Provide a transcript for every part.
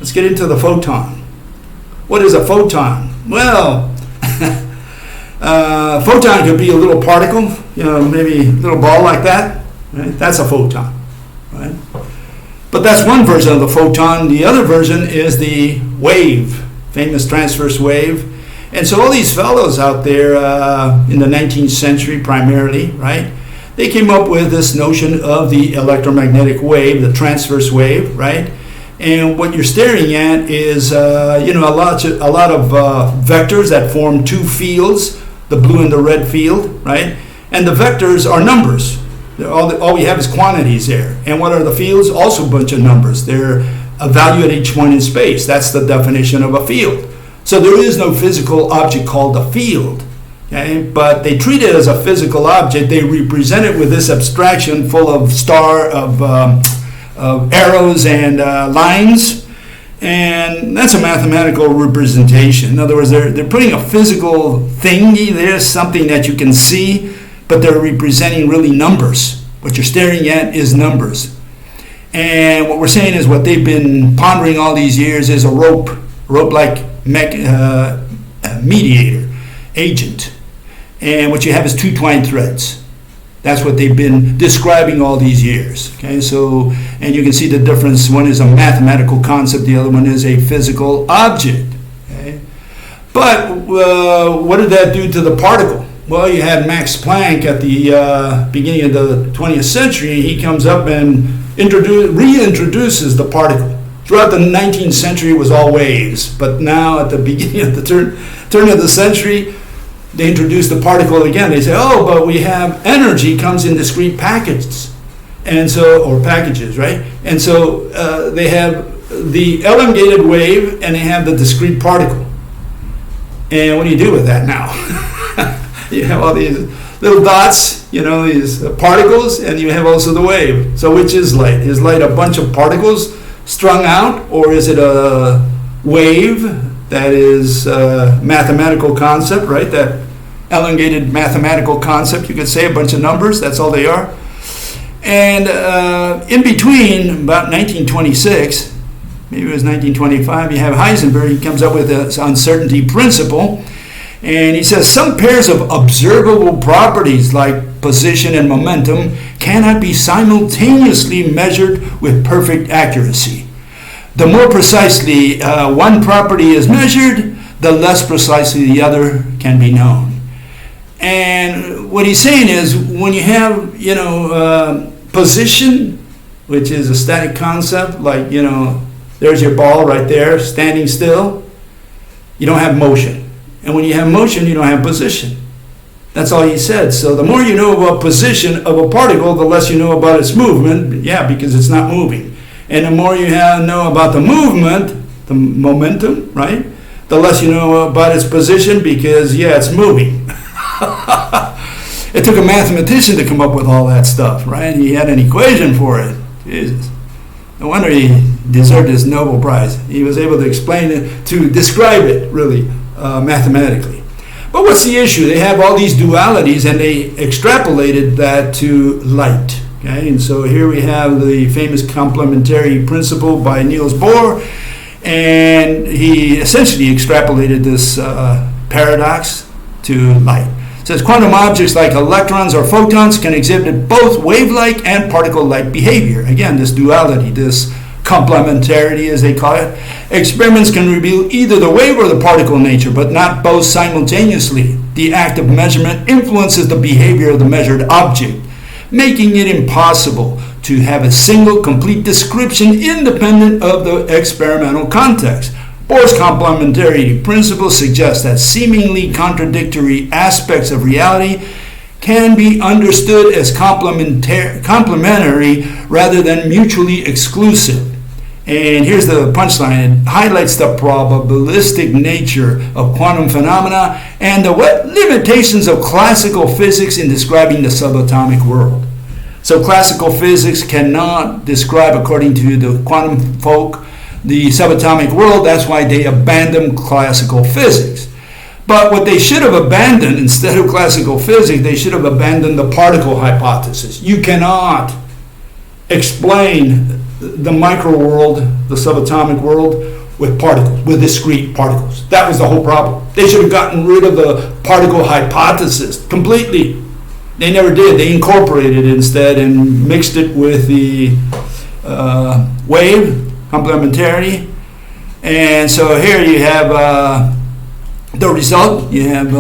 let's get into the photon. What is a photon? Well, photon could be a little particle, maybe a little ball like that. Right? That's a photon. Right? But that's one version of the photon. The other version is the wave, famous transverse wave. And so all these fellows out there in the 19th century primarily, right, they came up with this notion of the electromagnetic wave, the transverse wave, right? And what you're staring at is, a lot of vectors that form two fields, the blue and the red field, right? And the vectors are numbers. All we have is quantities there. And what are the fields? Also a bunch of numbers. They're a value at each point in space. That's the definition of a field. So there is no physical object called a field. Okay? But they treat it as a physical object. They represent it with this abstraction full of arrows and lines. And that's a mathematical representation. In other words, they're putting a physical thingy there, something that you can see, but they're representing really numbers. What you're staring at is numbers. And what we're saying is what they've been pondering all these years is a rope-like mediator, agent. And what you have is two twined threads. That's what they've been describing all these years. Okay, so, and you can see the difference. One is a mathematical concept, the other one is a physical object. Okay? But what did that do to the particle? Well, you had Max Planck at the beginning of the 20th century, and he comes up and reintroduces the particle. Throughout the 19th century, it was all waves, but now at the beginning of the turn of the century, they introduced the particle again. They say, oh, but we have energy comes in discrete packages, or packages, right? And so they have the elongated wave and they have the discrete particle. And what do you do with that now? You have all these little dots, these particles, and you have also the wave. So which is light? Is light a bunch of particles strung out, or is it a wave that is a mathematical concept, right? That elongated mathematical concept, you could say, a bunch of numbers, that's all they are. And in between, about 1926, maybe it was 1925, you have Heisenberg. He comes up with this uncertainty principle, and he says some pairs of observable properties like position and momentum cannot be simultaneously measured with perfect accuracy. The more precisely one property is measured, the less precisely the other can be known. And what he's saying is when you have, position, which is a static concept, like, there's your ball right there standing still, you don't have motion. And when you have motion, you don't have position. That's all he said. So the more you know about position of a particle, the less you know about its movement, because it's not moving. And the more you know about the movement, the momentum, right? The less you know about its position because, it's moving. It took a mathematician to come up with all that stuff, right? He had an equation for it. Jesus. No wonder he deserved his Nobel Prize. He was able to explain it, to describe it, really, mathematically. But what's the issue? They have all these dualities, and they extrapolated that to light. Okay, and so here we have the famous complementary principle by Niels Bohr, and he essentially extrapolated this paradox to light. It says quantum objects like electrons or photons can exhibit both wave-like and particle-like behavior. Again, this duality, this complementarity as they call it. Experiments can reveal either the wave or the particle nature, but not both simultaneously. The act of measurement influences the behavior of the measured object, making it impossible to have a single complete description independent of the experimental context. Bohr's complementarity principle suggests that seemingly contradictory aspects of reality can be understood as complementary rather than mutually exclusive. And here's the punchline. It highlights the probabilistic nature of quantum phenomena and the limitations of classical physics in describing the subatomic world. So classical physics cannot describe, according to the quantum folk, the subatomic world. That's why they abandoned classical physics. But what they should have abandoned, instead of classical physics, they should have abandoned the particle hypothesis. You cannot explain the micro world, the subatomic world, with particles, with discrete particles. That was the whole problem. They should have gotten rid of the particle hypothesis completely. They never did. They incorporated it instead and mixed it with the wave complementarity. And so here you have the result. You have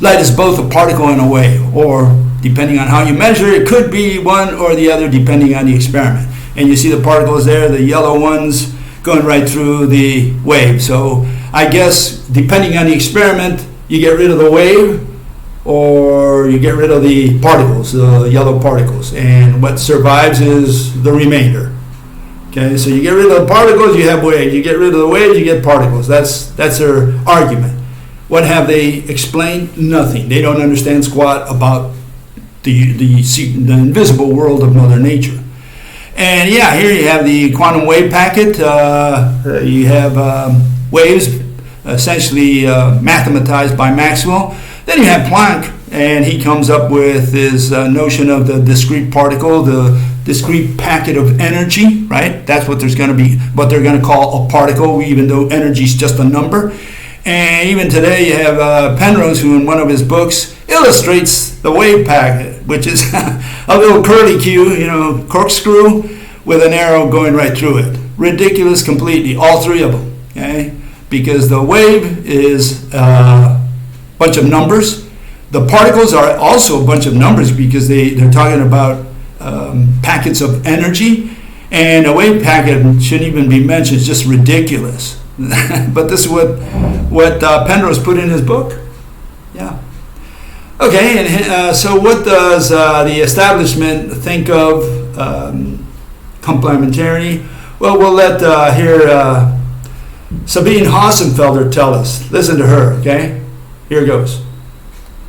light is both a particle and a wave, or depending on how you measure, it could be one or the other depending on the experiment. And you see the particles there, the yellow ones going right through the wave. So I guess depending on the experiment, you get rid of the wave or you get rid of the particles, the yellow particles. And what survives is the remainder. Okay, so you get rid of the particles, you have waves. You get rid of the waves, you get particles. That's their argument. What have they explained? Nothing. They don't understand squat about the invisible world of Mother Nature. And yeah, here you have the quantum wave packet. You have waves essentially mathematized by Maxwell. Then you have Planck, and he comes up with his notion of the discrete particle, the discrete packet of energy, right? That's what there's going to be, what they're going to call a particle, even though energy is just a number. And even today you have Penrose, who in one of his books illustrates the wave packet, which is a little curly Q, corkscrew with an arrow going right through it. Ridiculous completely, all three of them, okay? Because the wave is a bunch of numbers. The particles are also a bunch of numbers because they're talking about packets of energy. And a wave packet shouldn't even be mentioned, it's just ridiculous. But this is what Penrose put in his book. Yeah. Okay, and so what does the establishment think of complementarity? Well, we'll let Sabine Hossenfelder tell us. Listen to her, okay? Here goes.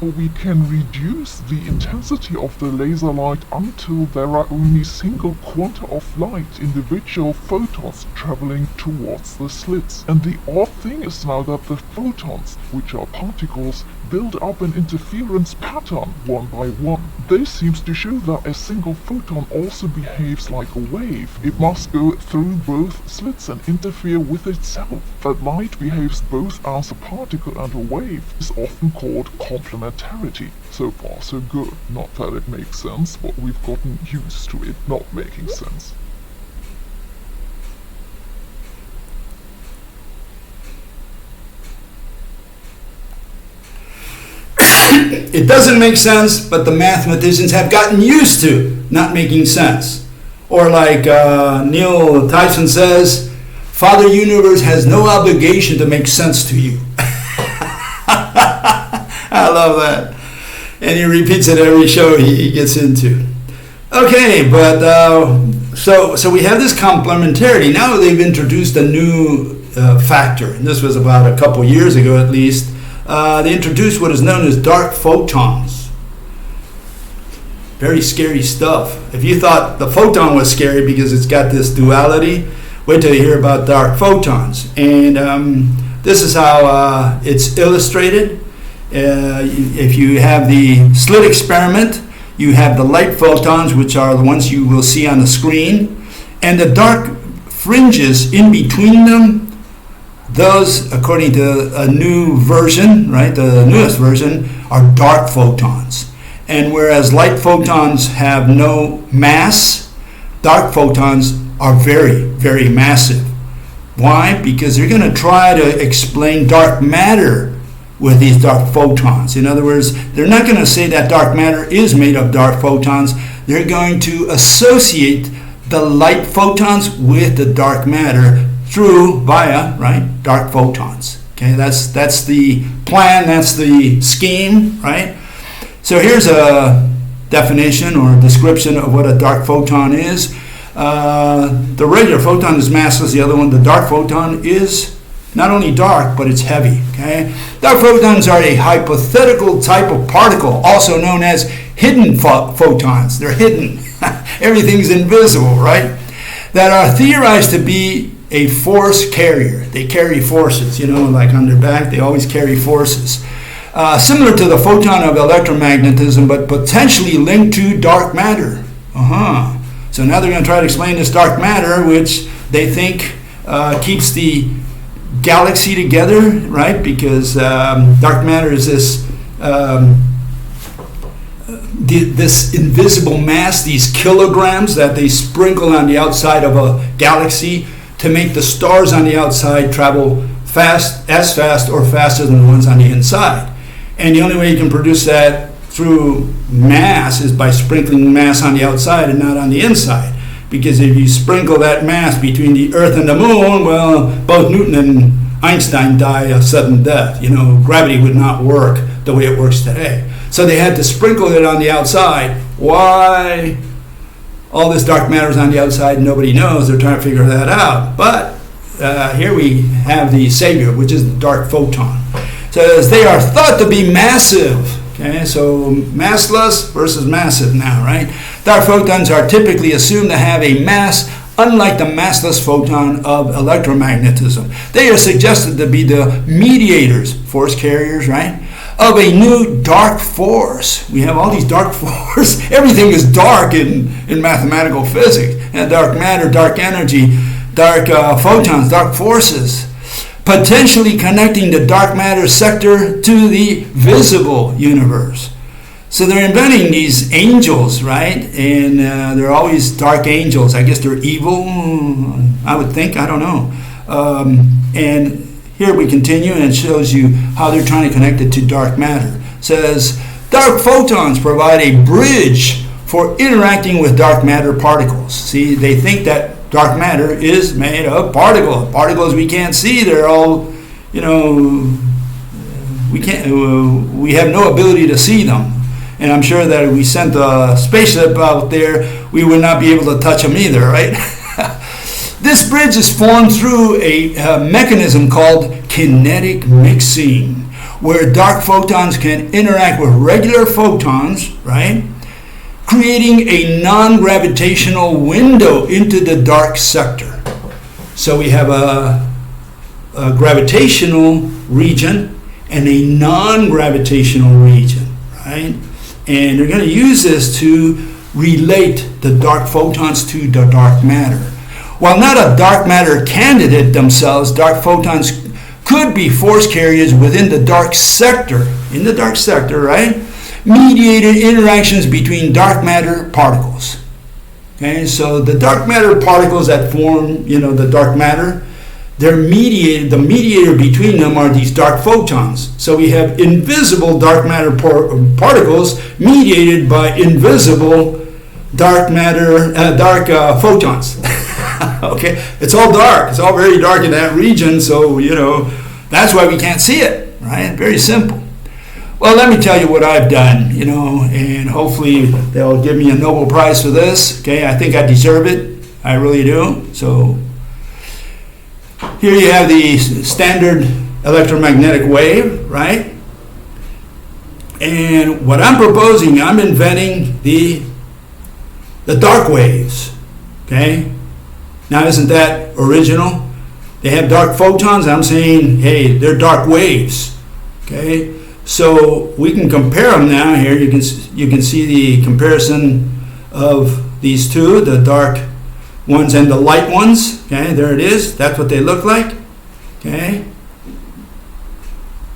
We can reduce the intensity of the laser light until there are only single quanta of light, individual photons traveling towards the slits. And the odd thing is now that the photons, which are particles, build up an interference pattern one by one. This seems to show that a single photon also behaves like a wave. It must go through both slits and interfere with itself. That light behaves both as a particle and a wave is often called complementarity. So far so good. Not that it makes sense, but we've gotten used to it not making sense. It doesn't make sense, but the mathematicians have gotten used to not making sense. Or like Neil Tyson says, Father Universe has no obligation to make sense to you. I love that. And he repeats it every show he gets into. Okay, but so we have this complementarity. Now they've introduced a new factor, and this was about a couple years ago at least. They introduced what is known as dark photons. Very scary stuff. If you thought the photon was scary because it's got this duality, wait till you hear about dark photons. And this is how it's illustrated. If you have the slit experiment, you have the light photons, which are the ones you will see on the screen, and the dark fringes in between them. Those, according to a new version, right, the newest version, are dark photons. And whereas light photons have no mass, dark photons are very, very massive. Why? Because they're going to try to explain dark matter with these dark photons. In other words, they're not going to say that dark matter is made of dark photons. They're going to associate the light photons with the dark matter via dark photons. Okay, that's the plan, that's the scheme, right? So here's a definition or a description of what a dark photon is. The regular photon is massless. The other one, the dark photon, is not only dark, but it's heavy. Okay, dark photons are a hypothetical type of particle, also known as hidden photons. They're hidden. Everything's invisible, right? That are theorized to be a force carrier. They carry forces, like on their back, they always carry forces. Similar to the photon of electromagnetism, but potentially linked to dark matter. So now they're going to try to explain this dark matter, which they think keeps the galaxy together, right? Because dark matter is this this invisible mass, these kilograms that they sprinkle on the outside of a galaxy to make the stars on the outside travel as fast or faster than the ones on the inside. And the only way you can produce that through mass is by sprinkling mass on the outside and not on the inside. Because if you sprinkle that mass between the Earth and the Moon, well, both Newton and Einstein die a sudden death. Gravity would not work the way it works today. So they had to sprinkle it on the outside. Why all this dark matter is on the outside, nobody knows. They're trying to figure that out. But here we have the savior, which is the dark photon. So they are thought to be massive. Okay, so massless versus massive now, right? Dark photons are typically assumed to have a mass unlike the massless photon of electromagnetism. They are suggested to be the mediators, force carriers, right, of a new dark force. We have all these dark forces. Everything is dark in mathematical physics. And dark matter, dark energy, dark photons, dark forces, potentially connecting the dark matter sector to the visible universe. So they're inventing these angels, right? And they're always dark angels. I guess they're evil, I would think. I don't know. And here we continue, and it shows you how they're trying to connect it to dark matter. It says, dark photons provide a bridge for interacting with dark matter particles. See, they think that dark matter is made of particles. Particles we can't see. They're all, we have no ability to see them. And I'm sure that if we sent a spaceship out there, we would not be able to touch them either, right? This bridge is formed through a mechanism called kinetic mixing, where dark photons can interact with regular photons, right? Creating a non-gravitational window into the dark sector. So we have a gravitational region and a non-gravitational region, right? And they're going to use this to relate the dark photons to the dark matter. While not a dark matter candidate themselves, dark photons could be force carriers within the dark sector, right? Mediated interactions between dark matter particles. Okay, so the dark matter particles that form, the dark matter, they're mediated. The mediator between them are these dark photons. So we have invisible dark matter particles mediated by invisible dark photons. Okay, it's all dark. It's all very dark in that region. So that's why we can't see it. Right? Very simple. Well, let me tell you what I've done, and hopefully they'll give me a Nobel Prize for this. Okay, I think I deserve it. I really do. So here you have the standard electromagnetic wave, right? And what I'm proposing, I'm inventing the dark waves. Okay? Now, isn't that original? They have dark photons. I'm saying, hey, they're dark waves. Okay? So we can compare them now. Here you can see the comparison of these two, the dark ones and the light ones. Okay, there it is. That's what they look like. Okay.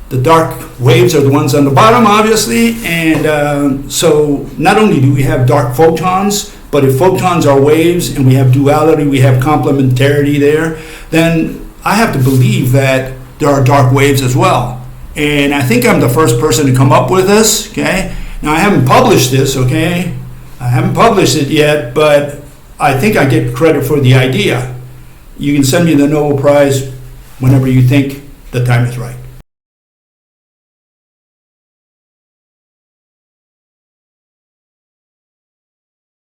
The dark waves are the ones on the bottom, obviously. And so not only do we have dark photons, but if photons are waves and we have duality, we have complementarity there, then I have to believe that there are dark waves as well. And I think I'm the first person to come up with this, okay? Now, I haven't published this, okay? I haven't published it yet, but I think I get credit for the idea. You can send me the Nobel Prize whenever you think the time is right.